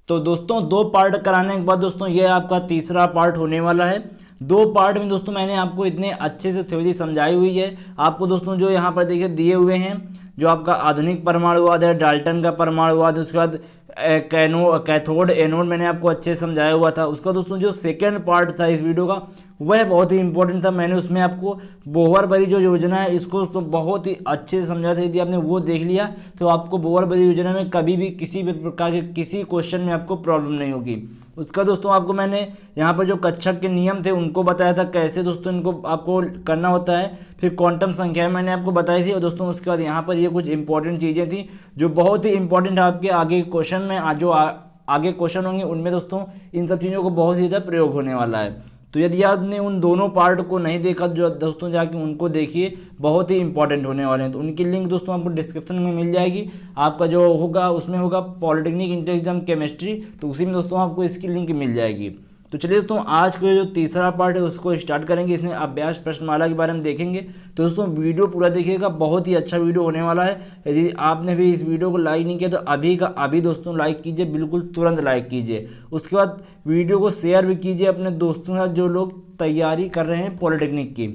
तो दोस्तों 2 पार्ट कराने के बाद दोस्तों ये आपका तीसरा पार्ट होने वाला है। 2 पार्ट में दोस्तों मैंने आपको इतने अच्छे से थ्योरी समझाई हुई है। आपको दोस्तों जो यहाँ पर देखिए दिए हुए हैं, जो आपका आधुनिक परमाणुवाद है, डाल्टन का परमाणुवाद, उसके बाद कैथोड एनोड मैंने आपको अच्छे से समझाया हुआ था। उसका दोस्तों जो सेकेंड पार्ट था इस वीडियो का, वह बहुत ही इंपॉर्टेंट था। मैंने उसमें आपको बोहर जो योजना है इसको तो बहुत ही अच्छे से समझाया था। यदि आपने वो देख लिया तो आपको बोहर योजना में कभी भी किसी भी प्रकार के किसी क्वेश्चन में आपको प्रॉब्लम नहीं होगी। उसका दोस्तों आपको मैंने यहाँ पर जो कक्षक के नियम थे उनको बताया था, कैसे दोस्तों इनको आपको करना होता है। फिर क्वांटम संख्या मैंने आपको बताई थी। और दोस्तों उसके बाद यहाँ पर ये कुछ इंपॉर्टेंट चीज़ें थी जो बहुत ही इंपॉर्टेंट आपके आगे क्वेश्चन में आगे क्वेश्चन होंगे उनमें दोस्तों इन सब चीज़ों को बहुत ही ज़्यादा प्रयोग होने वाला है। तो यदि आपने उन दोनों पार्ट को नहीं देखा जो दोस्तों जाके उनको देखिए, बहुत ही इंपॉर्टेंट होने वाले हैं। तो उनकी लिंक दोस्तों आपको डिस्क्रिप्शन में मिल जाएगी। आपका जो होगा उसमें होगा पॉलिटेक्निक इंटर एग्जाम केमिस्ट्री, तो उसी में दोस्तों आपको इसकी लिंक मिल जाएगी। तो चलिए दोस्तों आज का जो तीसरा पार्ट है उसको स्टार्ट करेंगे। इसमें अभ्यास प्रश्नमाला के बारे में देखेंगे। तो दोस्तों वीडियो पूरा देखिएगा, बहुत ही अच्छा वीडियो होने वाला है। यदि आपने भी इस वीडियो को लाइक नहीं किया तो अभी का अभी दोस्तों लाइक कीजिए, बिल्कुल तुरंत लाइक कीजिए। उसके बाद वीडियो को शेयर भी कीजिए अपने दोस्तों के साथ जो लोग तैयारी कर रहे हैं पॉलिटेक्निक की।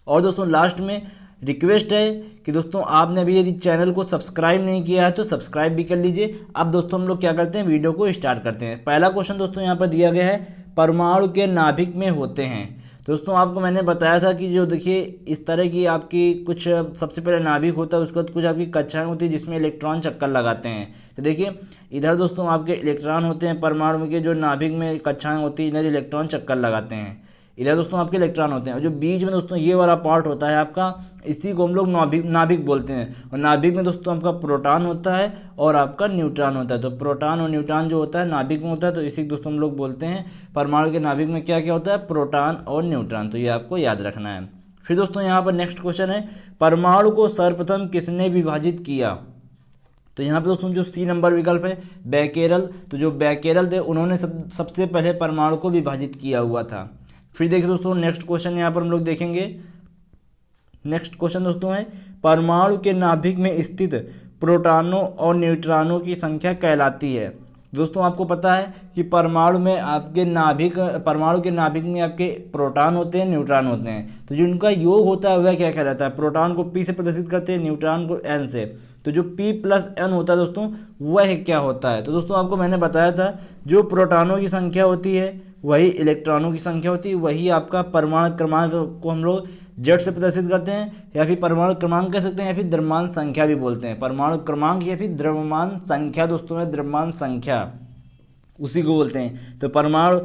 और दोस्तों लास्ट में रिक्वेस्ट है कि दोस्तों आपने अभी यदि चैनल को सब्सक्राइब नहीं किया है तो सब्सक्राइब भी कर लीजिए। अब दोस्तों हम लोग क्या करते हैं, वीडियो को स्टार्ट करते हैं। पहला क्वेश्चन दोस्तों यहाँ पर दिया गया है, परमाणु के नाभिक में होते हैं। दोस्तों आपको मैंने बताया था कि जो देखिए इस तरह की आपकी कुछ सबसे पहले नाभिक होता है, उसके बाद कुछ आपकी कक्षाएं होती है जिसमें इलेक्ट्रॉन चक्कर लगाते हैं। तो देखिए इधर दोस्तों आपके इलेक्ट्रॉन होते हैं, परमाणु के जो नाभिक में कक्षाएं होती है इधर इलेक्ट्रॉन चक्कर लगाते हैं। इधर दोस्तों आपके इलेक्ट्रॉन होते हैं और जो बीच में दोस्तों ये वाला पार्ट होता है आपका, इसी को हम लोग नाभिक बोलते हैं। और नाभिक में दोस्तों आपका प्रोटॉन होता है और आपका न्यूट्रॉन होता है। तो प्रोटॉन और न्यूट्रॉन जो होता है नाभिक में होता है, तो इसी को दोस्तों हम लोग बोलते हैं परमाणु के नाभिक में क्या क्या होता है, प्रोटॉन और न्यूट्रॉन। तो ये आपको याद रखना है। फिर दोस्तों यहाँ पर नेक्स्ट क्वेश्चन है, परमाणु को सर्वप्रथम किसने विभाजित किया। तो यहाँ पे दोस्तों जो सी नंबर विकल्प है बैकेरल, तो जो बैकेरल थे उन्होंने सबसे पहले परमाणु को विभाजित किया हुआ था। फिर देखिए दोस्तों नेक्स्ट क्वेश्चन यहाँ पर हम लोग देखेंगे। नेक्स्ट क्वेश्चन दोस्तों है, परमाणु के नाभिक में स्थित प्रोटॉनों और न्यूट्रॉनों की संख्या कहलाती है। दोस्तों आपको पता है कि परमाणु के नाभिक में आपके प्रोटॉन होते हैं, न्यूट्रॉन होते हैं। तो जो उनका योग होता है वह क्या कहलाता है, प्रोटॉन को P से प्रदर्शित करते हैं, न्यूट्रॉन को N से। तो जो P+N होता है दोस्तों वह क्या होता है। तो दोस्तों आपको मैंने बताया था जो प्रोटॉनों की संख्या होती है वही इलेक्ट्रॉनों की संख्या होती है, वही आपका परमाणु क्रमांक को हम लोग Z से प्रदर्शित करते हैं, या फिर परमाणु क्रमांक कह सकते हैं, या फिर द्रव्यमान संख्या भी बोलते हैं। परमाणु क्रमांक या फिर द्रव्यमान संख्या दोस्तों है, द्रव्यमान संख्या उसी को बोलते हैं। तो परमाणु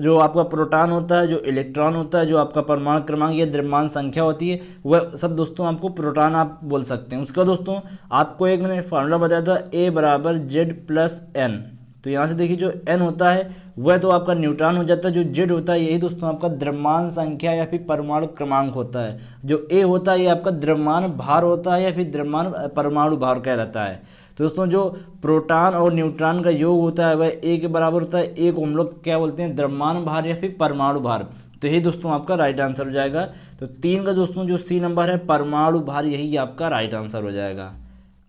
जो आपका प्रोटॉन होता है, जो इलेक्ट्रॉन होता है, जो आपका परमाणु क्रमांक या द्रव्यमान संख्या होती है, वह सब दोस्तों आपको प्रोटॉन आप बोल सकते हैं। उसका दोस्तों आपको एक मैंने फार्मूला बताया था, A=Z+N। तो यहाँ से देखिए जो N होता है वह तो आपका न्यूट्रॉन हो जाता है, जो Z होता है यही दोस्तों आपका द्रव्यमान संख्या या फिर परमाणु क्रमांक होता है। जो A होता है ये आपका द्रव्यमान भार होता है या फिर द्रव्यमान परमाणु भार कहलाता है। तो दोस्तों जो प्रोटॉन और न्यूट्रॉन का योग होता है वह A के बराबर होता है। A को हम लोग क्या बोलते हैं, द्रव्यमान भार या फिर परमाणु भार। तो यही दोस्तों आपका राइट आंसर हो जाएगा। तो 3 का दोस्तों जो C नंबर है परमाणु भार, यही आपका राइट आंसर हो जाएगा।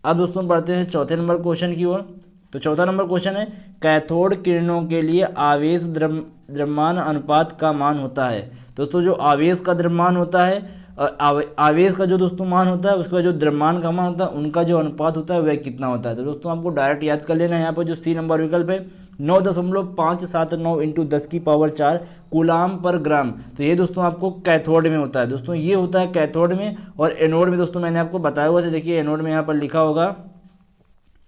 अब दोस्तों बढ़ते हैं चौथे नंबर क्वेश्चन की ओर। तो चौथा नंबर क्वेश्चन है, कैथोड किरणों के लिए आवेश द्रव्यमान अनुपात का मान होता है। दोस्तों जो आवेश का द्रव्यमान होता है, आवेश का जो दोस्तों मान होता है उसका जो द्रव्यमान का मान होता है, उनका जो अनुपात होता है वह कितना होता है। तो दोस्तों आपको डायरेक्ट याद कर लेना है। यहाँ पर जो C नंबर विकल्प है 9.579 × 10⁴ कूलाम पर ग्राम। तो ये दोस्तों आपको कैथोड में होता है। दोस्तों ये होता है कैथोड में। और एनोड में दोस्तों मैंने आपको बताया हुआ था, देखिए एनोड में यहाँ पर लिखा होगा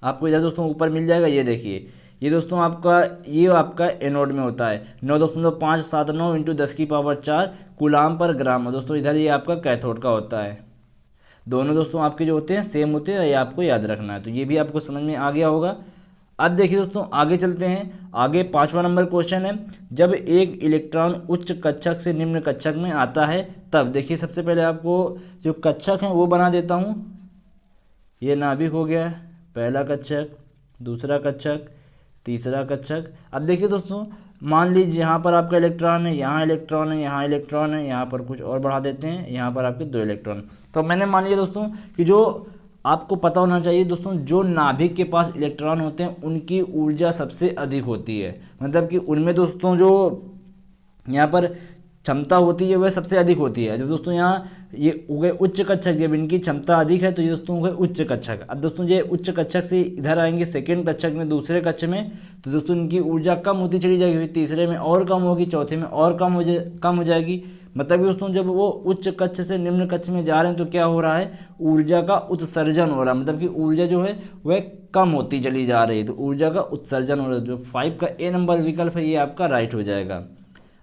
आपको, इधर दोस्तों ऊपर मिल जाएगा। ये देखिए ये दोस्तों आपका एनोड में होता है 9.579 × 10⁴ कूलाम पर ग्राम। दोस्तों इधर ये आपका कैथोड का होता है। दोनों दोस्तों आपके जो होते हैं सेम होते हैं, ये आपको याद रखना है। तो ये भी आपको समझ में आ गया होगा। अब देखिए दोस्तों आगे चलते हैं। आगे 5वां नंबर क्वेश्चन है, जब एक इलेक्ट्रॉन उच्च कक्षक से निम्न कक्षक में आता है तब। देखिए सबसे पहले आपको जो कक्षक है वो बना देता हूँ। ये नाभिक हो गया, पहला कक्षक, दूसरा कक्षक, तीसरा कक्षक। अब देखिए दोस्तों मान लीजिए यहाँ पर आपका इलेक्ट्रॉन है, यहाँ इलेक्ट्रॉन है, यहाँ इलेक्ट्रॉन है, यहाँ पर कुछ और बढ़ा देते हैं, यहाँ पर आपके 2 इलेक्ट्रॉन। तो मैंने मान लिया दोस्तों कि जो आपको पता होना चाहिए दोस्तों, जो नाभिक के पास इलेक्ट्रॉन होते हैं उनकी ऊर्जा सबसे अधिक होती है, मतलब कि उनमें दोस्तों जो यहाँ पर क्षमता होती है वह सबसे अधिक होती है। जब दोस्तों यहाँ ये हो गए उच्च कक्षक, जब इनकी क्षमता अधिक है तो ये दोस्तों हो गए उच्च कक्षक। अब दोस्तों ये उच्च कक्षक से इधर आएंगे सेकेंड कक्षक में, दूसरे कक्ष में, तो दोस्तों इनकी ऊर्जा कम होती चली जाएगी, फिर तीसरे में और कम होगी, चौथे में और कम हो जाएगी। मतलब कि दोस्तों जब वो उच्च कक्ष से निम्न कक्ष में जा रहे हैं तो क्या हो रहा है, ऊर्जा का उत्सर्जन हो रहा है, मतलब कि ऊर्जा जो है वह कम होती चली जा रही है, तो ऊर्जा का उत्सर्जन हो रहा है। जो 5 का ए नंबर विकल्प है ये आपका राइट हो जाएगा।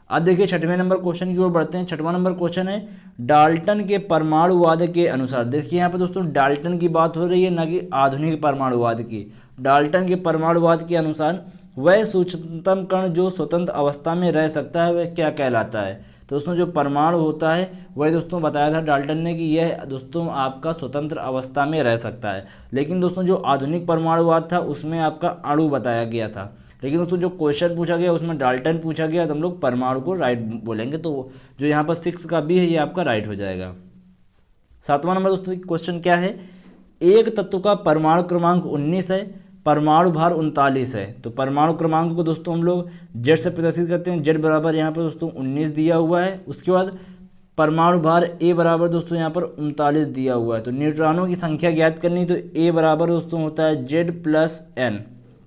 अब देखिए छठवें नंबर क्वेश्चन की ओर बढ़ते हैं। छठवां नंबर क्वेश्चन है डाल्टन के परमाणुवाद के अनुसार। देखिए यहाँ पर दोस्तों डाल्टन की बात हो रही है, ना कि आधुनिक परमाणुवाद की। डाल्टन के परमाणुवाद के अनुसार वह सूक्ष्मतम कण जो स्वतंत्र अवस्था में रह सकता है वह क्या कहलाता है। तो दोस्तों जो परमाणु होता है वह दोस्तों बताया था डाल्टन ने कि यह दोस्तों आपका स्वतंत्र अवस्था में रह सकता है। लेकिन दोस्तों जो आधुनिक परमाणुवाद था उसमें आपका अणु बताया गया था। लेकिन दोस्तों जो क्वेश्चन पूछा गया उसमें डाल्टन पूछा गया, तो हम लोग परमाणु को राइट बोलेंगे। तो जो यहाँ पर 6 का बी है ये आपका राइट हो जाएगा। 7वां नंबर दोस्तों क्वेश्चन क्या है, एक तत्व का परमाणु क्रमांक 19 है, परमाणु भार 39 है। तो परमाणु क्रमांक को दोस्तों हम लोग जेड से प्रदर्शित करते हैं। जेड बराबर यहाँ पर दोस्तों 19 दिया हुआ है। उसके बाद परमाणु भार ए बराबर दोस्तों यहाँ पर 39 दिया हुआ है। तो न्यूट्रॉनों की संख्या ज्ञात करनी, तो ए बराबर दोस्तों होता है जेड प्लस एन।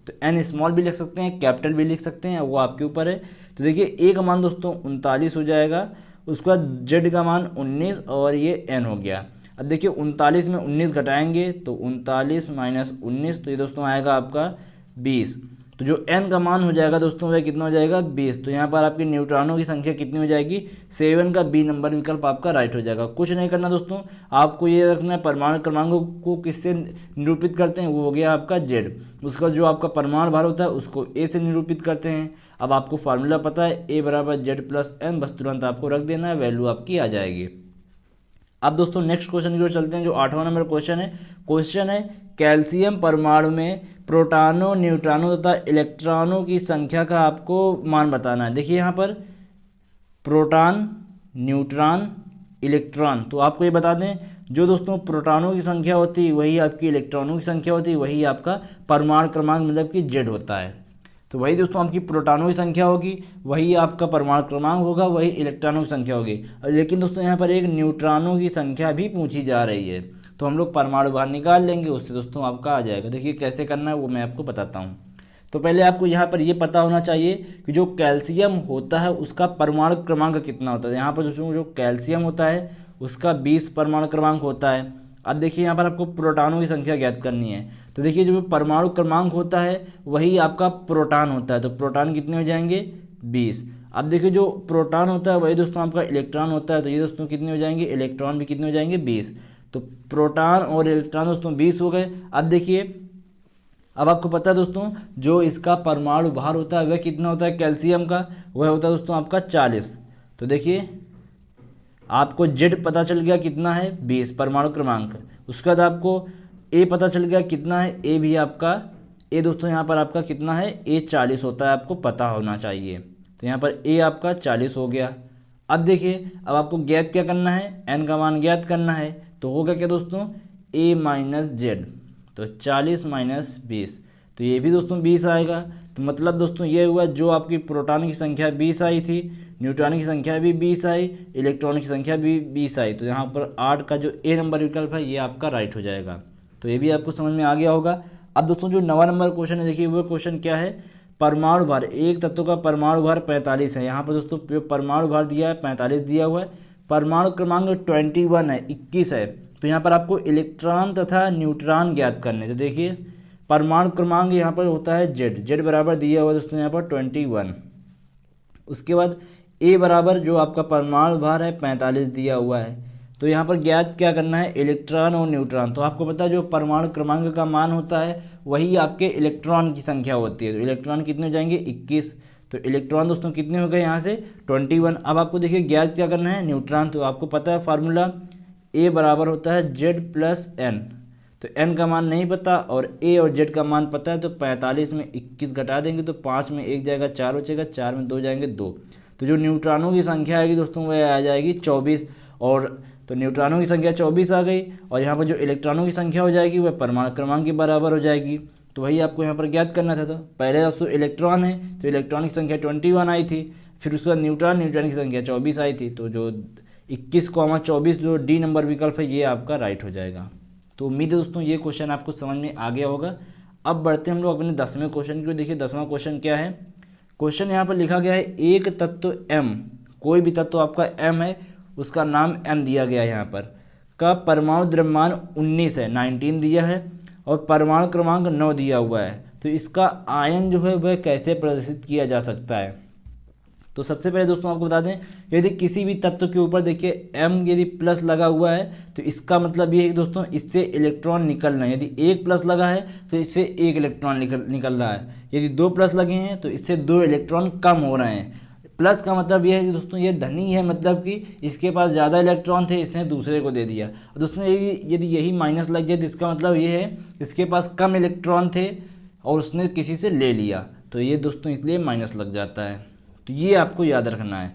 तो एन स्मॉल भी लिख सकते हैं, कैपिटल भी लिख सकते हैं, वो आपके ऊपर है। तो देखिए ए का मान दोस्तों 39 हो जाएगा, उसके बाद जेड का मान 19 और ये एन हो गया। अब देखिए 39 में 19 घटाएंगे तो 39 माइनस 19, तो ये दोस्तों आएगा आपका 20। तो जो n का मान हो जाएगा दोस्तों वह कितना हो जाएगा 20। तो यहाँ पर आपकी न्यूट्रॉनों की संख्या कितनी हो जाएगी 7 का बी नंबर विकल्प आपका राइट हो जाएगा। कुछ नहीं करना दोस्तों, आपको ये रखना है परमाणु क्रमांकों को किससे निरूपित करते हैं, वो हो गया आपका z। उसका जो आपका परमाणु भार होता है उसको a से निरूपित करते हैं। अब आपको फार्मूला पता है a बराबर जेड प्लस एन, बस तुरंत आपको रख देना है, वैल्यू आपकी आ जाएगी। अब दोस्तों नेक्स्ट क्वेश्चन की ओर चलते हैं, जो 8वां नंबर क्वेश्चन है कैल्शियम परमाणु में प्रोटॉनों, न्यूट्रॉनों तथा इलेक्ट्रॉनों की संख्या का आपको मान बताना है। देखिए यहाँ पर प्रोटॉन, न्यूट्रॉन, इलेक्ट्रॉन, तो आपको ये बता दें जो दोस्तों प्रोटॉनों की संख्या होती है वही आपकी इलेक्ट्रॉनों की संख्या होती है, वही आपका परमाणु क्रमांक मतलब कि जेड होता है। तो वही दोस्तों आपकी प्रोटॉनों की संख्या होगी, वही आपका परमाणु क्रमांक होगा, वही इलेक्ट्रॉनों की संख्या होगी। लेकिन दोस्तों यहाँ पर एक न्यूट्रॉनों की संख्या भी पूछी जा रही है, तो हम लोग परमाणु बाहर निकाल लेंगे, उससे दोस्तों आपका आ जाएगा। देखिए कैसे करना है वो मैं आपको बताता हूँ। तो पहले आपको यहाँ पर ये पता होना चाहिए कि जो कैल्शियम होता है उसका परमाणु क्रमांक कितना होता है। यहाँ पर दोस्तों जो कैल्शियम होता है उसका 20 परमाणु क्रमांक होता है। अब देखिए यहाँ पर आपको प्रोटॉनों की संख्या ज्ञात करनी है। तो देखिए जो परमाणु क्रमांक होता है वही आपका प्रोटॉन होता है, तो प्रोटॉन कितने हो जाएंगे 20। अब देखिए जो प्रोटॉन होता है वही दोस्तों आपका इलेक्ट्रॉन होता है, तो ये दोस्तों कितने हो जाएंगे, इलेक्ट्रॉन भी कितने हो जाएंगे 20। तो प्रोटॉन और इलेक्ट्रॉन दोस्तों 20 हो गए। अब देखिए अब आपको पता है दोस्तों जो इसका परमाणु भार होता है वह कितना होता है कैल्शियम का, वह होता है दोस्तों आपका 40। तो देखिए आपको जेड पता चल गया कितना है 20 परमाणु क्रमांक। उसके बाद आपको ए पता चल गया कितना है, ए भी आपका ए दोस्तों यहाँ पर आपका कितना है ए 40 होता है, आपको पता होना चाहिए। तो यहाँ पर ए आपका 40 हो गया। अब देखिए अब आपको ज्ञात क्या करना है, एन का मान ज्ञात करना है। तो होगा क्या दोस्तों ए माइनस जेड, तो 40 माइनस 20, तो ये भी दोस्तों 20 आएगा। तो मतलब दोस्तों ये हुआ जो आपकी प्रोटॉन की संख्या 20 आई थी, न्यूट्रॉन की संख्या भी 20 आई, इलेक्ट्रॉन की संख्या भी 20 आई। तो यहाँ पर 8 का जो ए नंबर विकल्प है ये आपका राइट हो जाएगा। तो ये भी आपको समझ में आ गया होगा। अब दोस्तों जो 9वां नंबर क्वेश्चन है, देखिए वो क्वेश्चन क्या है, परमाणु भार, एक तत्व का परमाणु भार 45 है। यहाँ पर दोस्तों जो परमाणु भार दिया है 45 दिया हुआ है, परमाणु क्रमांक 21 है, 21 है। तो यहाँ पर आपको इलेक्ट्रॉन तथा न्यूट्रॉन ज्ञात करने। तो देखिए परमाणु क्रमांक यहाँ पर होता है जेड, जेड बराबर दिया हुआ है दोस्तों यहाँ पर 21। उसके बाद ए बराबर जो आपका परमाणु भार है 45 दिया हुआ है। तो यहाँ पर ज्ञात क्या करना है, इलेक्ट्रॉन और न्यूट्रॉन। तो आपको पता है जो परमाणु क्रमांक का मान होता है वही आपके इलेक्ट्रॉन की संख्या होती है। तो इलेक्ट्रॉन कितने हो जाएंगे 21। तो इलेक्ट्रॉन दोस्तों कितने हो गए यहाँ से 21। अब आपको देखिए ज्ञात क्या करना है, न्यूट्रॉन। तो आपको पता है फार्मूला ए बराबर होता है जेड प्लस एन। तो एन का मान नहीं पता और ए और जेड का मान पता है, तो 45 में 21 घटा देंगे तो 5 में 1 जाएगा 4 बचेगा, 4 में 2 जाएंगे 2। तो जो न्यूट्रॉनों की संख्या आएगी दोस्तों वह आ जाएगी 24 और तो न्यूट्रॉनों की संख्या 24 आ गई और यहाँ पर जो इलेक्ट्रॉनों की संख्या हो जाएगी वह परमाणु क्रमांक के बराबर हो जाएगी। तो वही आपको यहाँ पर ज्ञात करना था। तो पहले दोस्तों इलेक्ट्रॉन है तो इलेक्ट्रॉन की संख्या 21 आई थी, फिर उसके बाद न्यूट्रॉन की संख्या 24 आई थी। तो जो 21,24 जो डी नंबर विकल्प है ये आपका राइट हो जाएगा। तो उम्मीद है दोस्तों ये क्वेश्चन आपको समझ में आ गया होगा। अब बढ़ते हम लोग अपने 10वें क्वेश्चन की। देखिए 10वां क्वेश्चन क्या है। क्वेश्चन यहाँ पर लिखा गया है एक तत्व m, कोई भी तत्व आपका m है उसका नाम m दिया गया है यहाँ पर, का परमाणु द्रव्यमान 19 है, 19 दिया है और परमाणु क्रमांक 9 दिया हुआ है। तो इसका आयन जो है वह कैसे प्रदर्शित किया जा सकता है। तो सबसे पहले दोस्तों आपको बता दें, यदि किसी भी तत्व के ऊपर देखिए m यदि प्लस लगा हुआ है तो इसका मतलब ये है कि दोस्तों इससे इलेक्ट्रॉन निकल रहे हैं। यदि एक प्लस लगा है तो इससे एक इलेक्ट्रॉन निकल रहा है, यदि 2 प्लस लगे हैं तो इससे 2 इलेक्ट्रॉन कम हो रहे हैं। प्लस का मतलब यह है कि दोस्तों ये धनी है, मतलब कि इसके पास ज़्यादा इलेक्ट्रॉन थे, इसने दूसरे को दे दिया। और दोस्तों यदि यही माइनस लग जाए तो इसका मतलब ये है इसके पास कम इलेक्ट्रॉन थे और उसने किसी से ले लिया, तो ये दोस्तों इसलिए माइनस लग जाता है। तो ये आपको याद रखना है।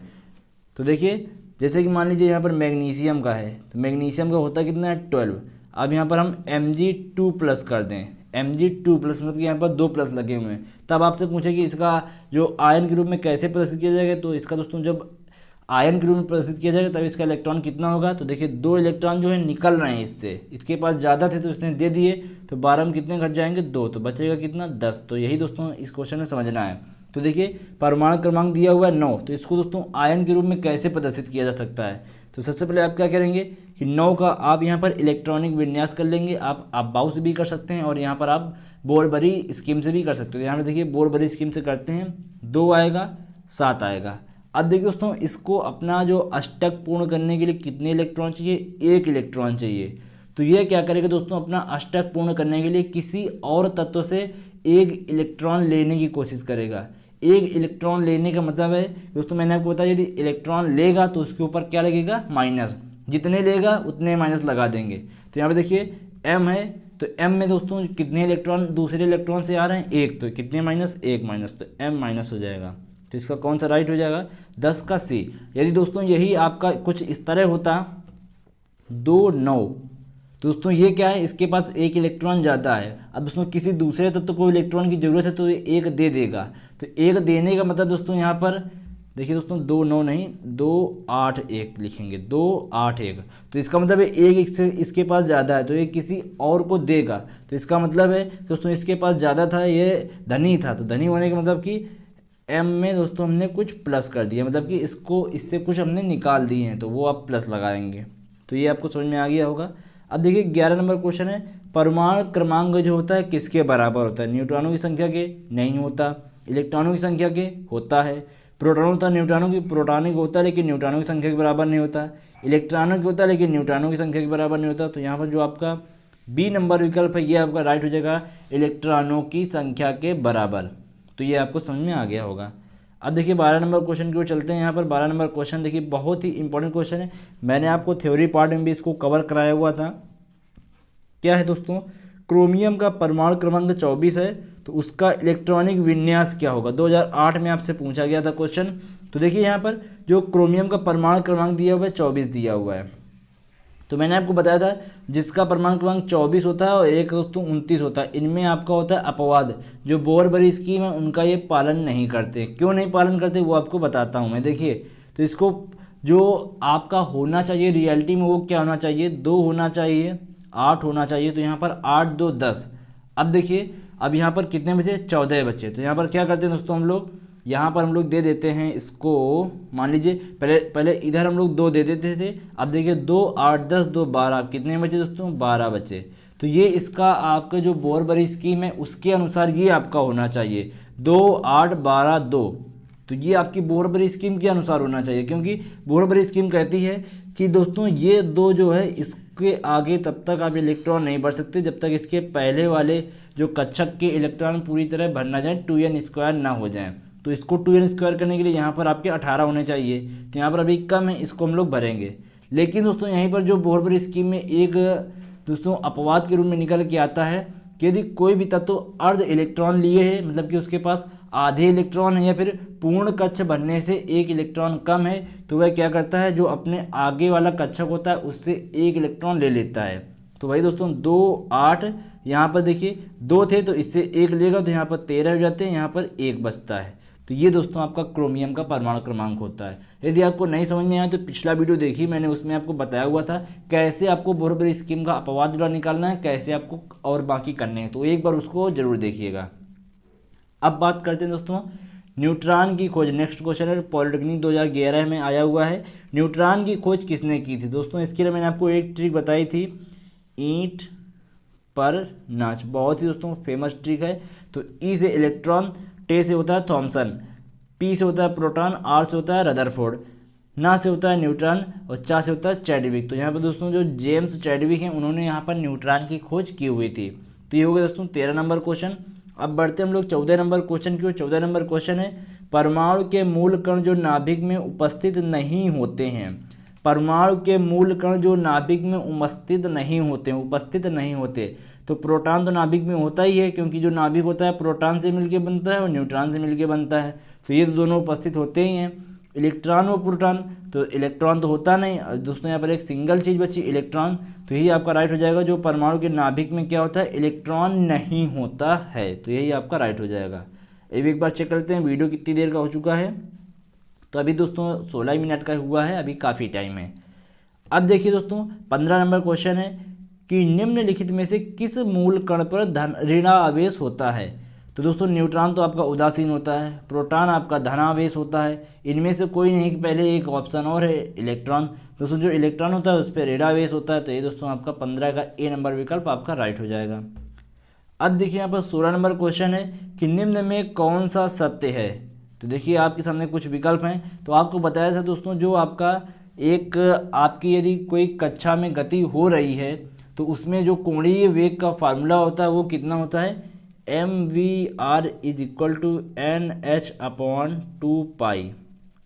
तो देखिए जैसे कि मान लीजिए यहाँ पर मैग्नीशियम का है तो मैग्नीशियम का होता कितना है 12। अब यहाँ पर हम Mg2 प्लस कर दें, Mg2 प्लस मतलब कि यहाँ पर 2 प्लस लगे हुए हैं। तब आपसे पूछे कि इसका जो आयन के रूप में कैसे प्रदर्शित किया जाएगा। तो इसका दोस्तों जब आयन के रूप में प्रदर्शित किया जाएगा तब इसका इलेक्ट्रॉन कितना होगा। तो देखिए 2 इलेक्ट्रॉन जो है निकल रहे हैं इससे, इसके पास ज़्यादा थे तो इसने दे दिए, तो 12 में कितने घट जाएंगे 2, तो बचेगा कितना 10। तो यही दोस्तों इस क्वेश्चन में समझना है। तो देखिए परमाणु क्रमांक दिया हुआ है 9, तो इसको दोस्तों आयन के रूप में कैसे प्रदर्शित किया जा सकता है। तो सबसे पहले आप क्या करेंगे कि 9 का आप यहाँ पर इलेक्ट्रॉनिक विन्यास कर लेंगे। आप बाउ से भी कर सकते हैं और यहाँ पर आप बोरबरी स्कीम से भी कर सकते हो। यहाँ पर देखिए बोरबरी स्कीम से करते हैं, 2 आएगा 7 आएगा। अब देखिए दोस्तों इसको अपना जो अष्टक पूर्ण करने के लिए कितने इलेक्ट्रॉन चाहिए, 1 इलेक्ट्रॉन चाहिए। तो ये क्या करेगा दोस्तों अपना अष्टक पूर्ण करने के लिए किसी और तत्व से 1 इलेक्ट्रॉन लेने की कोशिश करेगा। 1 इलेक्ट्रॉन लेने का मतलब है दोस्तों मैंने आपको बताया यदि इलेक्ट्रॉन लेगा तो उसके ऊपर क्या लगेगा माइनस, जितने लेगा उतने माइनस लगा देंगे। तो यहाँ पे देखिए m है तो m में दोस्तों कितने इलेक्ट्रॉन दूसरे इलेक्ट्रॉन से आ रहे हैं 1, तो कितने माइनस 1 माइनस, तो m माइनस हो जाएगा। तो इसका कौन सा राइट हो जाएगा 10 का C। यदि दोस्तों यही आपका कुछ इस तरह होता 2 9, दोस्तों ये क्या है इसके पास 1 इलेक्ट्रॉन ज़्यादा है। अब दोस्तों किसी दूसरे तत्व को इलेक्ट्रॉन की ज़रूरत है तो ये 1 दे देगा। तो 1 देने का मतलब दोस्तों यहाँ पर देखिए दोस्तों 2 9 नहीं 2 8 1 लिखेंगे, 2 8 1। तो इसका मतलब है 1 इसके पास ज़्यादा है तो ये किसी और को देगा। तो इसका मतलब है दोस्तों इसके पास ज़्यादा था, ये धनी था, तो धनी होने का मतलब कि m में दोस्तों हमने कुछ प्लस कर दिया, मतलब कि इसको इससे कुछ हमने निकाल दिए हैं, तो वो आप प्लस लगाएंगे। तो ये आपको समझ में आ गया होगा। अब देखिए 11 नंबर क्वेश्चन है, परमाणु क्रमांक जो होता है किसके बराबर होता है। न्यूट्रॉनों की संख्या के नहीं होता, इलेक्ट्रॉनों की संख्या के होता है, प्रोटॉन होता है न्यूट्रॉनों की प्रोटॉनिक होता है लेकिन न्यूट्रॉनों की संख्या के बराबर नहीं होता, इलेक्ट्रॉनों की होता है लेकिन न्यूट्रॉनों की संख्या के बराबर नहीं होता। तो यहाँ पर जो आपका बी नंबर विकल्प है ये आपका राइट हो जाएगा, इलेक्ट्रॉनों की संख्या के बराबर। तो ये आपको समझ में आ गया होगा। अब देखिए 12 नंबर क्वेश्चन की ओर चलते हैं। यहाँ पर 12 नंबर क्वेश्चन देखिए बहुत ही इंपॉर्टेंट क्वेश्चन है, मैंने आपको थ्योरी पार्ट में भी इसको कवर कराया हुआ था। क्या है दोस्तों, क्रोमियम का परमाणु क्रमांक 24 है तो उसका इलेक्ट्रॉनिक विन्यास क्या होगा। 2008 में आपसे पूछा गया था क्वेश्चन। तो देखिए यहाँ पर जो क्रोमियम का परमाणु क्रमांक दिया हुआ है 24 दिया हुआ है। तो मैंने आपको बताया था जिसका परमाणु क्रमांक 24 होता है और एक दोस्तों 29 होता है, इनमें आपका होता है अपवाद। जो बोरबरी स्कीम है उनका ये पालन नहीं करते। क्यों नहीं पालन करते वो आपको बताता हूँ मैं। देखिए तो इसको जो आपका होना चाहिए रियलिटी में वो क्या होना चाहिए, 2 होना चाहिए, 8 होना चाहिए। तो यहाँ पर 8 2 10। अब देखिए अब यहाँ पर कितने बचे 14 बचे। तो यहाँ पर क्या करते हैं दोस्तों हम लोग, यहाँ पर हम लोग दे देते हैं इसको, मान लीजिए पहले इधर हम लोग 2 दे देते थे। अब देखिए 2 8 10 2 12, कितने बचे दोस्तों 12 बचे। तो ये इसका आपका जो बोरबरी स्कीम है उसके अनुसार ये आपका होना चाहिए 2 8 12 2। तो ये आपकी बोरबरी स्कीम के अनुसार होना चाहिए, क्योंकि बोरबरी स्कीम कहती है कि दोस्तों ये 2 जो है इसके आगे तब तक आप इलेक्ट्रॉन नहीं बढ़ सकते जब तक इसके पहले वाले जो कक्षक के इलेक्ट्रॉन पूरी तरह भर ना जाए, 2n² ना हो जाए। तो इसको 2n² करने के लिए यहाँ पर आपके 18 होने चाहिए, तो यहाँ पर अभी कम है, इसको हम लोग भरेंगे। लेकिन दोस्तों यहीं पर जो बोरबरी स्कीम में एक दोस्तों अपवाद के रूप में निकल के आता है कि यदि कोई भी तत्व अर्ध इलेक्ट्रॉन लिए है, मतलब कि उसके पास आधे इलेक्ट्रॉन है या फिर पूर्ण कक्ष बनने से एक इलेक्ट्रॉन कम है, तो वह क्या करता है, जो अपने आगे वाला कक्षक होता है उससे एक इलेक्ट्रॉन ले लेता है। तो वही दोस्तों 2 8 यहाँ पर देखिए 2 थे तो इससे एक लेगा तो यहाँ पर 13 हो जाते हैं, यहाँ पर 1 बचता है। तो ये दोस्तों आपका क्रोमियम का परमाणु क्रमांक होता है। यदि आपको नहीं समझ में आया तो पिछला वीडियो देखिए, मैंने उसमें आपको बताया हुआ था कैसे आपको बोहर स्कीम का अपवाद निकालना है, कैसे आपको और बाकी करने हैं, तो एक बार उसको जरूर देखिएगा। अब बात करते हैं दोस्तों न्यूट्रॉन की खोज। नेक्स्ट क्वेश्चन है, पॉलिटेक्निक 2011 में आया हुआ है। न्यूट्रॉन की खोज किसने की थी दोस्तों? इसके लिए मैंने आपको एक ट्रिक बताई थी, ईंट पर नाच, बहुत ही दोस्तों फेमस ट्रिक है। तो ई से इलेक्ट्रॉन, टे से होता है थॉमसन, पी से होता है प्रोटॉन, आर से होता है रदरफोर्ड, ना से होता है न्यूट्रॉन और चा से होता है चैडविक। तो यहाँ पर दोस्तों जो जेम्स चैडविक हैं उन्होंने यहाँ पर न्यूट्रॉन की खोज की हुई थी। तो ये हो गया दोस्तों 13 नंबर क्वेश्चन। अब बढ़ते हम लोग 14 नंबर क्वेश्चन की ओर। 14 नंबर क्वेश्चन है, परमाणु के मूल कण जो नाभिक में उपस्थित नहीं होते हैं, परमाणु के मूल कण जो नाभिक में उपस्थित नहीं होते, तो प्रोटॉन तो नाभिक में होता ही है, क्योंकि जो नाभिक होता है प्रोटॉन से मिलकर बनता है और न्यूट्रॉन से मिलकर बनता है, तो ये तो दोनों उपस्थित होते ही हैं। इलेक्ट्रॉन और प्रोटॉन, तो इलेक्ट्रॉन तो होता नहीं, और दोस्तों यहाँ पर एक सिंगल चीज़ बची इलेक्ट्रॉन, तो यही आपका राइट हो जाएगा। जो परमाणु के नाभिक में क्या होता है, इलेक्ट्रॉन नहीं होता है, तो यही आपका राइट हो जाएगा। एक बार चेक करते हैं वीडियो कितनी देर का हो चुका है। तो अभी दोस्तों 16 मिनट का हुआ है, अभी काफ़ी टाइम है। अब देखिए दोस्तों 15 नंबर क्वेश्चन है कि निम्नलिखित में से किस मूल कण पर ऋणावेश होता है? तो दोस्तों न्यूट्रॉन तो आपका उदासीन होता है, प्रोटॉन आपका धनावेश होता है, इनमें से कोई नहीं। पहले एक ऑप्शन और है इलेक्ट्रॉन, दोस्तों जो इलेक्ट्रॉन होता है उस पर ऋणावेश होता है, तो ये दोस्तों आपका 15 का ए नंबर विकल्प आपका राइट हो जाएगा। अब देखिए यहाँ पर 16 नंबर क्वेश्चन है कि निम्न में कौन सा सत्य है? तो देखिए आपके सामने कुछ विकल्प हैं, तो आपको बताया था दोस्तों जो आपका एक आपकी यदि कोई कक्षा में गति हो रही है तो उसमें जो कोणीय वेग का फार्मूला होता है वो कितना होता है, mvr is equal to NH/2π।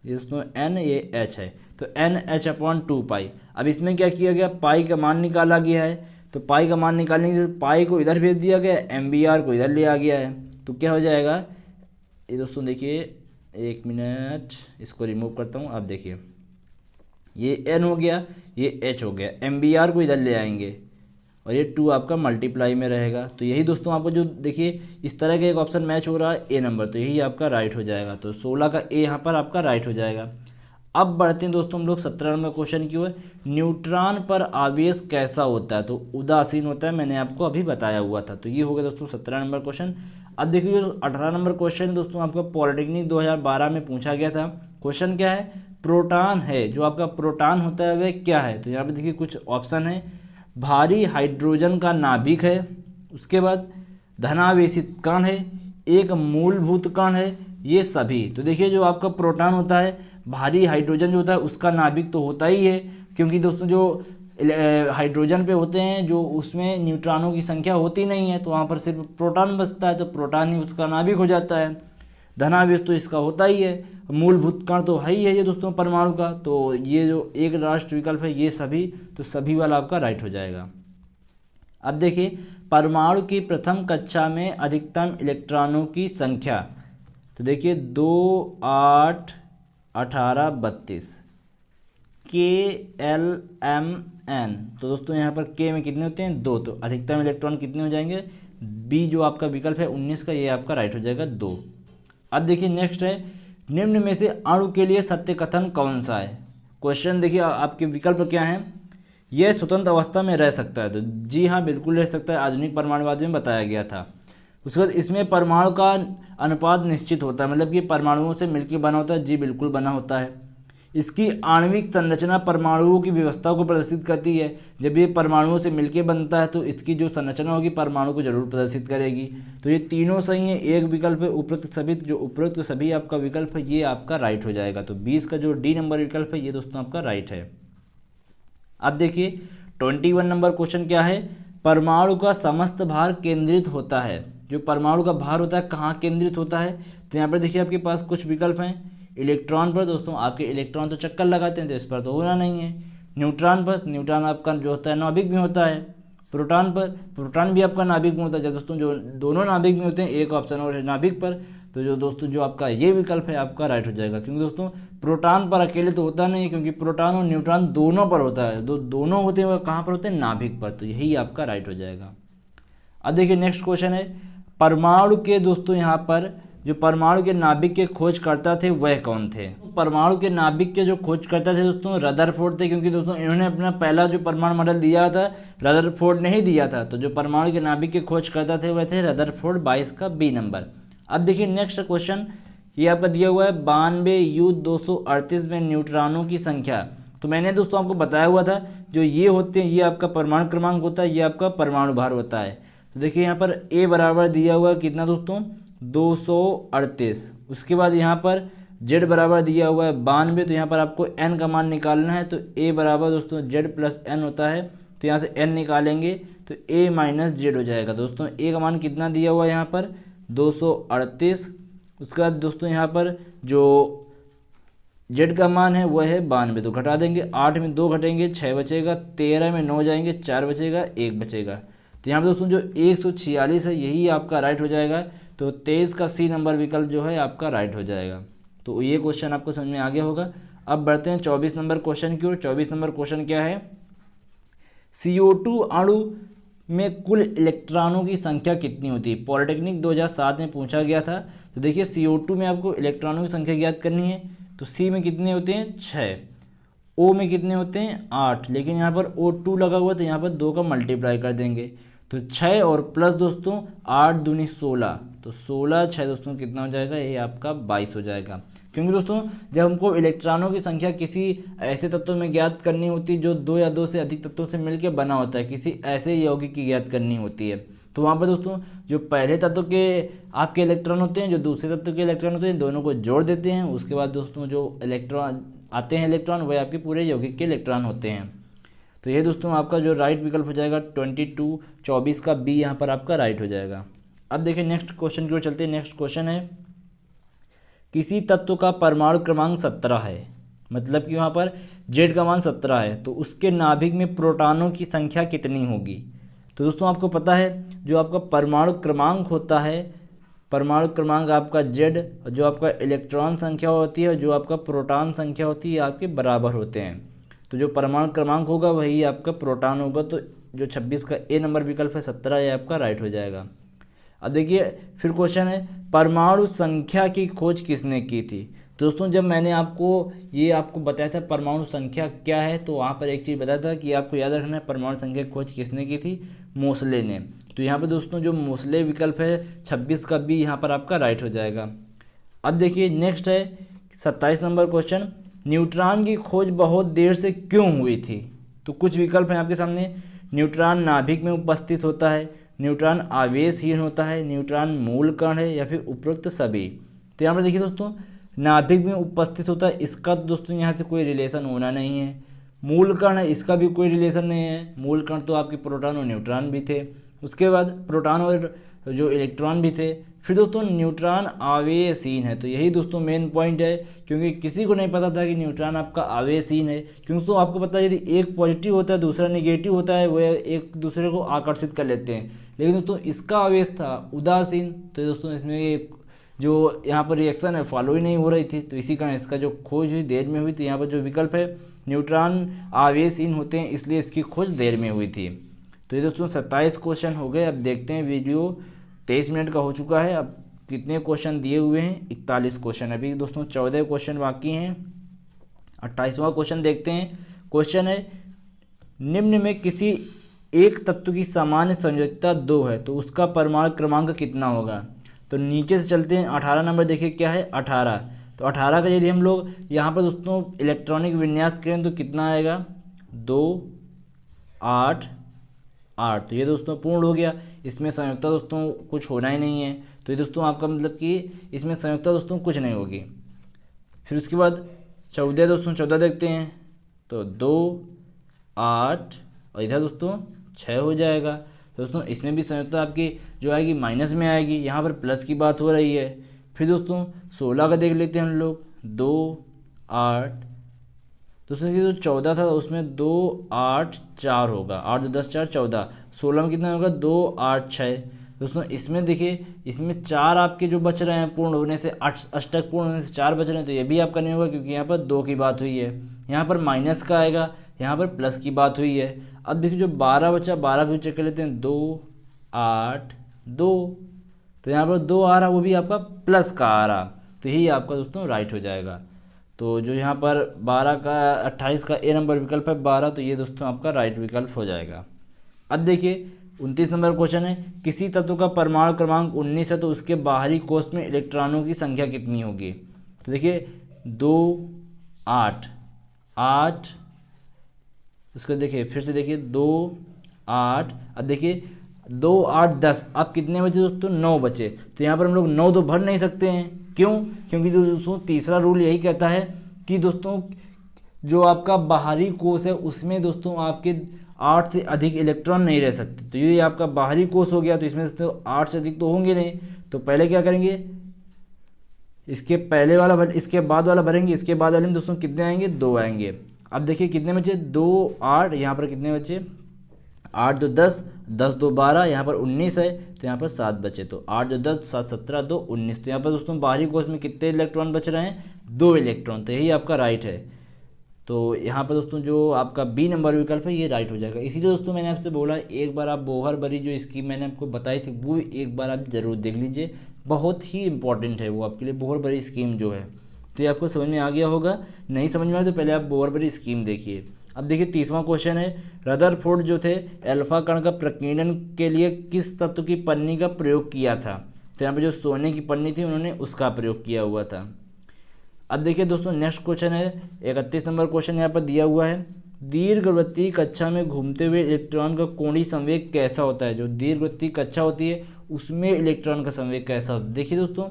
दोस्तों n ये h है, तो NH/2π। अब इसमें क्या किया गया, पाई का मान निकाला गया है, तो पाई का मान निकालने के लिए पाई को इधर भेज दिया गया, mvr को इधर ले आ गया है, तो क्या हो जाएगा ये दोस्तों देखिए, एक मिनट इसको रिमूव करता हूँ। आप देखिए ये n हो गया, ये h हो गया, mvr को इधर ले आएंगे और ये 2 आपका मल्टीप्लाई में रहेगा। तो यही दोस्तों आपको जो देखिए इस तरह का एक ऑप्शन मैच हो रहा है ए नंबर, तो यही आपका राइट हो जाएगा। तो 16 का ए यहाँ पर आपका राइट हो जाएगा। अब बढ़ते हैं दोस्तों हम लोग 17 नंबर क्वेश्चन की ओर। न्यूट्रॉन पर आवेश कैसा होता है? तो उदासीन होता है, मैंने आपको अभी बताया हुआ था। तो ये हो गया दोस्तों 17 नंबर क्वेश्चन। अब देखिए जो 18 नंबर क्वेश्चन दोस्तों आपका पॉलिटेक्निक 2012 में पूछा गया था। क्वेश्चन क्या है, प्रोटॉन है, जो आपका प्रोटॉन होता है वह क्या है? तो यहाँ पर देखिए कुछ ऑप्शन है, भारी हाइड्रोजन का नाभिक है, उसके बाद धनावेशित कण है, एक मूलभूत कण है, ये सभी। तो देखिए जो आपका प्रोटॉन होता है, भारी हाइड्रोजन जो होता है उसका नाभिक तो होता ही है, क्योंकि दोस्तों जो हाइड्रोजन पे होते हैं जो उसमें न्यूट्रॉनों की संख्या होती नहीं है, तो वहाँ पर सिर्फ प्रोटॉन बचता है, तो प्रोटॉन ही उसका नाभिक हो जाता है। धनावेश तो इसका होता ही है, मूलभूत कण तो है ही है ये दोस्तों परमाणु का। तो ये जो एक राष्ट्र विकल्प है ये सभी, तो सभी वाला आपका राइट हो जाएगा। अब देखिए परमाणु की प्रथम कक्षा में अधिकतम इलेक्ट्रॉनों की संख्या, तो देखिए 2 8 18 32 KLMN। तो दोस्तों यहाँ पर K में कितने होते हैं, 2, तो अधिकतम इलेक्ट्रॉन कितने हो जाएंगे, बी जो आपका विकल्प है 19 का, ये आपका राइट हो जाएगा 2। अब देखिए नेक्स्ट है, निम्न में से अणु के लिए सत्य कथन कौन सा है? क्वेश्चन देखिए आपके विकल्प क्या हैं, यह स्वतंत्र अवस्था में रह सकता है, तो जी हाँ बिल्कुल रह सकता है, आधुनिक परमाणुवाद में बताया गया था। उसके बाद इसमें परमाणु का अनुपात निश्चित होता है, मतलब कि परमाणुओं से मिलकर बना होता है, जी बिल्कुल बना होता है। इसकी आणविक संरचना परमाणुओं की व्यवस्था को प्रदर्शित करती है, जब ये परमाणुओं से मिलकर बनता है तो इसकी जो संरचना होगी परमाणु को जरूर प्रदर्शित करेगी। तो ये तीनों सही है, एक विकल्प है उपरोक्त सभी, जो उपरोक्त सभी आपका विकल्प है ये आपका राइट हो जाएगा। तो 20 का जो डी नंबर विकल्प है ये दोस्तों आपका राइट है। अब देखिए 21 नंबर क्वेश्चन क्या है, परमाणु का समस्त भार केंद्रित होता है, जो परमाणु का भार होता है कहाँ केंद्रित होता है? तो यहाँ पर देखिए आपके पास कुछ विकल्प हैं, इलेक्ट्रॉन पर, दोस्तों आपके इलेक्ट्रॉन तो चक्कर लगाते हैं तो इस पर तो होना नहीं है। न्यूट्रॉन पर, न्यूट्रॉन आपका जो होता है नाभिक में होता है। प्रोटॉन पर। प्रोटॉन भी आपका नाभिक में होता है। जब दोस्तों जो दोनों नाभिक में होते हैं, एक ऑप्शन और है नाभिक पर, तो जो दोस्तों जो आपका ये विकल्प है आपका राइट हो जाएगा। क्योंकि दोस्तों प्रोटॉन पर अकेले तो होता नहीं, क्योंकि प्रोटॉन और न्यूट्रॉन दोनों पर होता है। दोनों होते हैं, वह कहाँ पर होते हैं? नाभिक पर। तो यही आपका राइट हो जाएगा। अब देखिए नेक्स्ट क्वेश्चन है, परमाणु के दोस्तों यहाँ पर जो परमाणु के नाभिक के खोजकर्ता थे वह कौन थे? परमाणु के नाभिक के जो खोजकर्ता थे दोस्तों रदरफोर्ड थे। क्योंकि दोस्तों इन्होंने अपना पहला जो परमाणु मॉडल दिया था रदरफोर्ड ने ही दिया था। तो जो परमाणु के नाभिक के खोजकर्ता थे वह थे रदरफोर्ड, 22 का बी नंबर। अब देखिए नेक्स्ट क्वेश्चन, ये आपका दिया हुआ है 92U238 में न्यूट्रॉनों की संख्या। तो मैंने दोस्तों आपको बताया हुआ था जो ये होते हैं ये आपका परमाणु क्रमांक होता है, ये आपका परमाणु भार होता है। तो देखिए यहाँ पर ए बराबर दिया हुआ है कितना दोस्तों? 238। उसके बाद यहाँ पर जेड बराबर दिया हुआ है 92। तो यहाँ पर आपको एन का मान निकालना है। तो ए बराबर दोस्तों जेड प्लस एन होता है। तो यहाँ से एन निकालेंगे तो ए माइनस जेड हो जाएगा। दोस्तों ए का मान कितना दिया हुआ है यहाँ पर? 238। उसके बाद दोस्तों यहाँ पर जो जेड का मान है वह है 92। तो घटा देंगे, 8 में 2 घटेंगे 6 बचेगा, 13 में 9 जाएंगे 4 बचेगा, 1 बचेगा। तो यहाँ पर दोस्तों जो 146 है यही आपका राइट हो जाएगा। तो 23 का सी नंबर विकल्प जो है आपका राइट हो जाएगा। तो ये क्वेश्चन आपको समझ में आ गया होगा। अब बढ़ते हैं 24 नंबर क्वेश्चन की ओर। 24 नंबर क्वेश्चन क्या है? CO2 अणु में कुल इलेक्ट्रॉनों की संख्या कितनी होती है? पॉलिटेक्निक 2007 में पूछा गया था। तो देखिए CO2 में आपको इलेक्ट्रॉनों की संख्या ज्ञात करनी है। तो C में कितने होते हैं? 6। O में कितने होते हैं? 8। लेकिन यहाँ पर O2 लगा हुआ तो यहाँ पर 2 का मल्टीप्लाई कर देंगे। तो 6 और प्लस दोस्तों 8 दूनी 16। तो 16 6 दोस्तों कितना हो जाएगा? ये आपका 22 हो जाएगा। क्योंकि दोस्तों जब हमको इलेक्ट्रॉनों की संख्या किसी ऐसे तत्व में ज्ञात करनी होती है जो 2 या 2 से अधिक तत्वों से मिलकर बना होता है, किसी ऐसे यौगिक की ज्ञात करनी होती है, तो वहाँ पर दोस्तों जो पहले तत्व के आपके इलेक्ट्रॉन होते हैं, जो दूसरे तत्व के इलेक्ट्रॉन होते हैं, दोनों को जोड़ देते हैं। उसके बाद दोस्तों जो इलेक्ट्रॉन आते हैं इलेक्ट्रॉन वह आपके पूरे यौगिक के इलेक्ट्रॉन होते हैं। तो ये दोस्तों आपका जो राइट विकल्प हो जाएगा 24 का बी यहाँ पर आपका राइट हो जाएगा। अब देखिए नेक्स्ट क्वेश्चन की ओर चलते हैं। नेक्स्ट क्वेश्चन है, किसी तत्व का परमाणु क्रमांक 17 है, मतलब कि वहाँ पर जेड का मान 17 है, तो उसके नाभिक में प्रोटॉनों की संख्या कितनी होगी? तो दोस्तों आपको पता है जो आपका परमाणु क्रमांक होता है, परमाणु क्रमांक आपका जेड, जो आपका इलेक्ट्रॉन संख्या होती है और जो आपका प्रोटॉन संख्या होती है आपके बराबर होते हैं। तो जो परमाणु क्रमांक होगा वही आपका प्रोटॉन होगा। तो जो 26 का ए नंबर विकल्प है 17 ये आपका राइट हो जाएगा। अब देखिए फिर क्वेश्चन है, परमाणु संख्या की खोज किसने की थी? दोस्तों जब मैंने आपको बताया था परमाणु संख्या क्या है, तो वहाँ पर एक चीज़ बताया था कि आपको याद रखना है परमाणु संख्या की खोज किसने की थी? मोसले ने। तो यहाँ पर दोस्तों जो मोसले विकल्प है 26 का बी यहाँ पर आपका राइट हो जाएगा। अब देखिए नेक्स्ट है 27 नंबर क्वेश्चन, न्यूट्रॉन की खोज बहुत देर से क्यों हुई थी? तो कुछ विकल्प हैं आपके सामने, न्यूट्रॉन नाभिक में उपस्थित होता है, न्यूट्रॉन आवेशहीन होता है, न्यूट्रॉन मूल कण है, या फिर उपरोक्त सभी। तो यहाँ पर देखिए दोस्तों नाभिक में उपस्थित होता है, इसका दोस्तों यहाँ से कोई रिलेशन होना नहीं है। मूल कण है, इसका भी कोई रिलेशन नहीं है। मूल कण तो आपके प्रोटॉन और न्यूट्रॉन भी थे, उसके बाद प्रोटॉन और जो इलेक्ट्रॉन भी थे। फिर दोस्तों न्यूट्रॉन आवेशहीन है, तो यही दोस्तों मेन पॉइंट है, क्योंकि किसी को नहीं पता था कि न्यूट्रॉन आपका आवेशहीन है। क्योंकि तो आपको पता है यदि एक पॉजिटिव होता है दूसरा नेगेटिव होता है, वह एक दूसरे को आकर्षित कर लेते हैं। लेकिन दोस्तों इसका आवेश था उदासीन, तो दोस्तों इसमें जो यहाँ पर रिएक्शन है फॉलो ही नहीं हो रही थी। तो इसी कारण इसका जो खोज हुई देर में हुई थी। यहाँ पर जो विकल्प है न्यूट्रॉन आवेशहीन होते हैं इसलिए इसकी खोज देर में हुई थी। तो ये दोस्तों 27 क्वेश्चन हो गए। अब देखते हैं, वीडियो 23 मिनट का हो चुका है। अब कितने क्वेश्चन दिए हुए हैं? 41 क्वेश्चन। अभी दोस्तों 14 क्वेश्चन बाकी हैं। 28वां क्वेश्चन देखते हैं। क्वेश्चन है, निम्न में किसी एक तत्व की सामान्य संयोजकता 2 है, तो उसका परमाणु क्रमांक कितना होगा? तो नीचे से चलते हैं। 18 नंबर देखिए क्या है? 18। तो 18 का यदि हम लोग यहाँ पर दोस्तों इलेक्ट्रॉनिक विन्यास करें तो कितना आएगा? 2 8 8। तो ये दोस्तों पूर्ण हो गया। इसमें संयुक्ता दोस्तों कुछ होना ही नहीं है। तो ये दोस्तों आपका मतलब कि इसमें संयुक्ता दोस्तों कुछ नहीं होगी। फिर उसके बाद 14 दोस्तों 14 देखते हैं। तो 2 8 और इधर दोस्तों 6 हो जाएगा। तो दोस्तों इसमें भी संयुक्ता आपकी जो आएगी माइनस में आएगी, यहाँ पर प्लस की बात हो रही है। फिर दोस्तों 16 का देख लेते हैं हम लोग। 2 8 दोस्तों ये जो 14 था उसमें 2 8 4 होगा। 8 2 10 4 14। 16 में कितना होगा 2 8 6। दोस्तों इसमें देखिए, इसमें 4 आपके जो बच रहे हैं पूर्ण होने से, अष्टक पूर्ण होने से 4 बच रहे हैं, तो ये भी आपका नहीं होगा क्योंकि यहाँ पर 2 की बात हुई है। यहाँ पर माइनस का आएगा, यहाँ पर प्लस की बात हुई है। अब देखिए जो 12 बचा, 12 को चेक कर लेते हैं, 2 8 2, तो यहाँ पर 2 आ रहा, वो भी आपका प्लस का आ रहा, तो यही आपका दोस्तों राइट हो जाएगा। तो जो यहाँ पर 12 का 28 का ए नंबर विकल्प है 12, तो ये दोस्तों आपका राइट विकल्प हो जाएगा। अब देखिए 29 नंबर क्वेश्चन है, किसी तत्व का परमाणु क्रमांक 19 है तो उसके बाहरी कोष में इलेक्ट्रॉनों की संख्या कितनी होगी। तो देखिए 2 8 8, उसको देखिए फिर से देखिए 2 8, अब देखिए 2 8 10, अब कितने बचे दोस्तों 9 बचे। तो यहाँ पर हम लोग 9 तो भर नहीं सकते हैं, क्यों, क्योंकि दोस्तों तीसरा रूल यही कहता है कि दोस्तों जो आपका बाहरी कोष है उसमें दोस्तों आपके 8 से अधिक इलेक्ट्रॉन नहीं रह सकते। तो ये आपका बाहरी कोष हो गया, तो इसमें तो 8 से अधिक तो होंगे नहीं। तो पहले क्या करेंगे, इसके पहले वाला इसके बाद वाला भरेंगे, इसके बाद वाले में दोस्तों कितने आएंगे 2 आएंगे। अब देखिए कितने बचे 2 8, यहाँ पर कितने बचे 8 2 10, 10 2 12, यहाँ पर 19 है तो यहाँ पर 7 बचे। तो 8 2 10 7 17 2 19, तो यहाँ पर दोस्तों बाहरी कोष में कितने इलेक्ट्रॉन बच रहे हैं 2 इलेक्ट्रॉन, तो यही आपका राइट है। तो यहाँ पर दोस्तों जो आपका बी नंबर विकल्प है ये राइट हो जाएगा। इसीलिए दोस्तों मैंने आपसे बोला एक बार आप बोहर बरी जो स्कीम मैंने आपको बताई थी वो एक बार आप ज़रूर देख लीजिए, बहुत ही इंपॉर्टेंट है वो आपके लिए बोहर बरी स्कीम जो है। तो ये आपको समझ में आ गया होगा, नहीं समझ में आया तो पहले आप बोहर बरी स्कीम देखिए। अब देखिए 30वां क्वेश्चन है, रदरफोर्ड जो थे अल्फा कण का प्रकीर्णन के लिए किस तत्व की पन्नी का प्रयोग किया था। तो यहाँ पर जो सोने की पन्नी थी उन्होंने उसका प्रयोग किया हुआ था। अब देखिए दोस्तों नेक्स्ट क्वेश्चन है 31 नंबर क्वेश्चन यहाँ पर दिया हुआ है, दीर्घवृत्तीय कक्षा में घूमते हुए इलेक्ट्रॉन का कोणीय संवेग कैसा होता है। जो दीर्घवृत्तीय कक्षा होती है उसमें इलेक्ट्रॉन का संवेग कैसा होता है। देखिए दोस्तों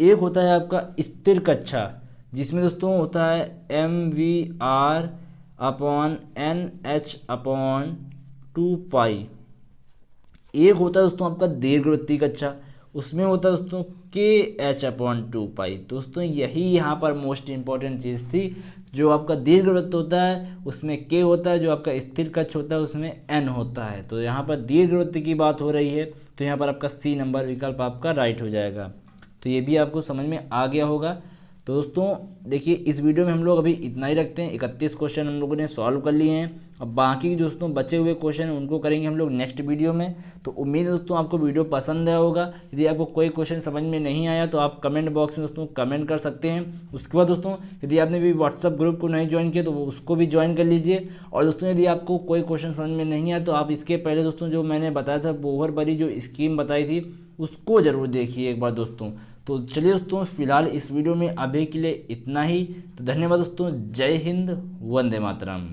एक होता है आपका स्थिर कक्षा जिसमें दोस्तों होता है mv/NH/2π। एक होता है दोस्तों आपका दीर्घवृत्तीय कक्षा, उसमें होता है दोस्तों KH/2π। दोस्तों यही यहाँ पर मोस्ट इंपॉर्टेंट चीज़ थी, जो आपका दीर्घवृत्त होता है उसमें K होता है, जो आपका स्थिर कक्ष होता है उसमें N होता है। तो यहाँ पर दीर्घवृत्त की बात हो रही है, तो यहाँ पर आपका सी नंबर विकल्प आपका राइट हो जाएगा। तो ये भी आपको समझ में आ गया होगा। तो दोस्तों देखिए इस वीडियो में हम लोग अभी इतना ही रखते हैं, 31 क्वेश्चन हम लोगों ने सॉल्व कर लिए हैं। अब बाकी दोस्तों बचे हुए क्वेश्चन उनको करेंगे हम लोग नेक्स्ट वीडियो में। तो उम्मीद है दोस्तों आपको वीडियो पसंद आया होगा। यदि आपको कोई क्वेश्चन समझ में नहीं आया तो आप कमेंट बॉक्स में दोस्तों कमेंट कर सकते हैं। उसके बाद दोस्तों यदि आपने भी व्हाट्सअप ग्रुप को नहीं ज्वाइन किया तो उसको भी ज्वाइन कर लीजिए। और दोस्तों यदि आपको कोई क्वेश्चन समझ में नहीं आया तो आप इसके पहले दोस्तों जो मैंने बताया था बोहर बरी जो स्कीम बताई थी उसको ज़रूर देखिए एक बार दोस्तों। तो चलिए दोस्तों फिलहाल इस वीडियो में अभी के लिए इतना ही। तो धन्यवाद दोस्तों, जय हिंद, वंदे मातरम।